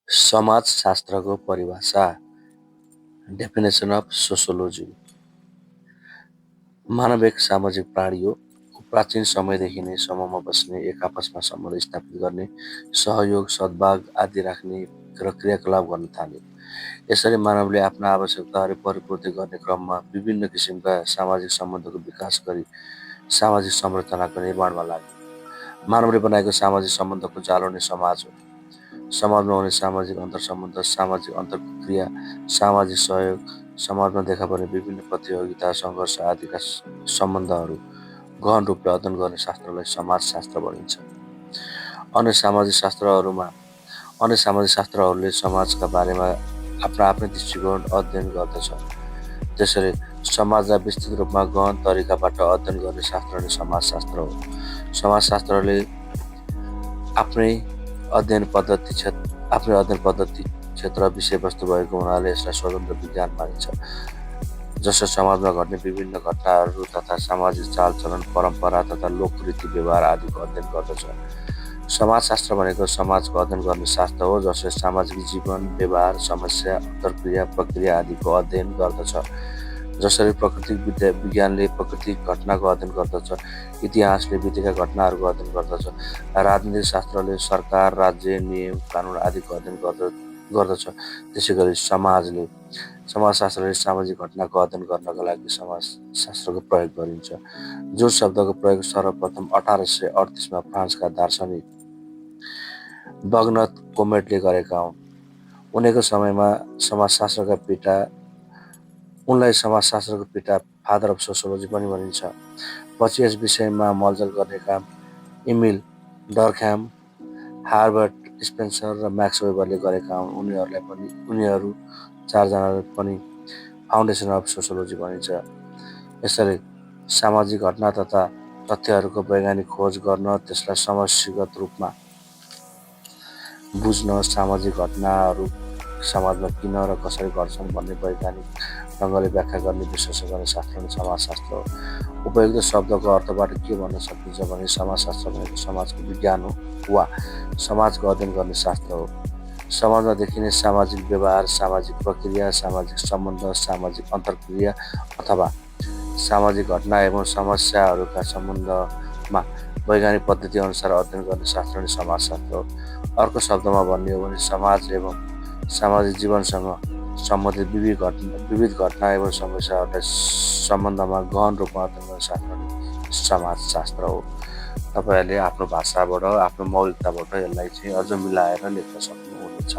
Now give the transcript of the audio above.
समाजशास्त्रको परिभाषा। Definition of sociology. मानव एक सामाजिक प्राणी हो। प्राचीन समयदेखि नै समूहमा बस्ने, एक आपसमा सम्बन्ध स्थापित गर्ने, सहयोग, सद्भाव आदि राख्ने र क्रियाकलाप गर्न थाल्यो। यसरी मानवले आफ्ना आवश्यकताहरू परिपूर्ति गर्ने क्रममा विभिन्न किसिमका सामाजिक सम्बन्धको विकास गरी सामाजिक संरचनाको निर्माणमा लाग्यो। मानवले बनाएको सामाजिक सम्बन्धको जालो नै समाज हो। समाजमा हुने सामाजिक अन्तर्सम्बन्ध, सामाजिक अन्तर्क्रिया, सामाजिक सहयोग, समाजमा देखा पर्ने विभिन्न प्रतियोगिता, सङ्घर्ष आदिका सम्बन्धहरू गहन रूपले अध्ययन गर्ने शास्त्रलाई समाजशास्त्र भनिन्छ। अन्य सामाजिक शास्त्रहरूले समाजका बारेमा आफ्ना आफ्नै दृष्टिकोण अध्ययन गर्दछ। त्यसरी समाजलाई विस्तृत रूपमा गहन तरिकाबाट अध्ययन गर्ने शास्त्र नै समाजशास्त्र हो। समाजशास्त्रले आफ्नै अध्ययन पद्धति क्षेत्र विषयवस्तु भएको हुनाले यसलाई स्वतन्त्र विज्ञान मानिन्छ, जसले समाजमा घट्ने विभिन्न घटनाहरू तथा सामाजिक चालचलन, परम्परा तथा लोकरीति व्यवहार आदिको अध्ययन गर्दछ। समाजशास्त्र भनेको समाजको अध्ययन गर्ने शास्त्र हो, जसले सामाजिक जीवन, व्यवहार, समस्या, अन्तर्क्रिया, प्रक्रिया आदिको अध्ययन गर्दछ। जसरी प्राकृतिक विज्ञानले प्राकृतिक घटनाको अध्ययन गर्दछ, इतिहासले बितेका घटनाहरूको अध्ययन गर्दछ, राजनीतिक शास्त्रले सरकार, राज्य, नियम, कानुन आदिको अध्ययन गर्दछ, त्यसै गरी समाजशास्त्रले सामाजिक घटनाको अध्ययन गर्नका लागि समाजशास्त्रको प्रयोग गरिन्छ। जुन शब्दको प्रयोग सर्वप्रथम 1838 मा फ्रान्सका दार्शनिक बगनत कोमेटले गरेका हुन्। उनलाई समाजशास्त्रको पिता, फादर अफ सोसियोलोजी पनि भनिन्छ। पछि यस विषयमा मलजल गर्ने काम इमिल डर्कह्याम, हार्बर्ट स्पेन्सर र म्याक्स वेबरले गरेका हुन्। उनीहरू चारजनाले पनि फाउन्डेसन अफ सोसियोलोजी भनिन्छ। यसरी सामाजिक घटना तथा तथ्यहरूको वैज्ञानिक खोज गर्न, त्यसलाई समष्टिगत रूपमा बुझ्न, सामाजिक घटनाहरू समाजमा किन र कसरी घट्छन् भन्ने वैज्ञानिक ढङ्गले व्याख्या गर्ने, विश्लेषण गर्ने शास्त्र नै समाजशास्त्र हो। उपयुक्त शब्दको अर्थबाट के भन्न सकिन्छ भने समाजशास्त्र भनेको समाजको विज्ञान हो वा समाजको अध्ययन गर्ने शास्त्र हो। समाजमा देखिने सामाजिक व्यवहार, सामाजिक प्रक्रिया, सामाजिक सम्बन्ध, सामाजिक अन्तर्क्रिया अथवा सामाजिक घटना एवं समस्याहरूका सम्बन्धमा वैज्ञानिक पद्धति अनुसार अध्ययन गर्ने शास्त्र नै समाजशास्त्र हो। अर्को शब्दमा भन्ने हो भने समाज एवं सामाजिक जीवनसँग सम्बन्धित विविध घटना एवं समस्याहरूलाई सम्बन्धमा गहन रूपमा अध्ययन गर्ने शास्त्र नै समाजशास्त्र हो। तपाईँहरूले आफ्नो भाषाबाट, आफ्नो मौलिकताबाट यसलाई चाहिँ अझ मिलाएर लेख्न सक्नुहुनेछ।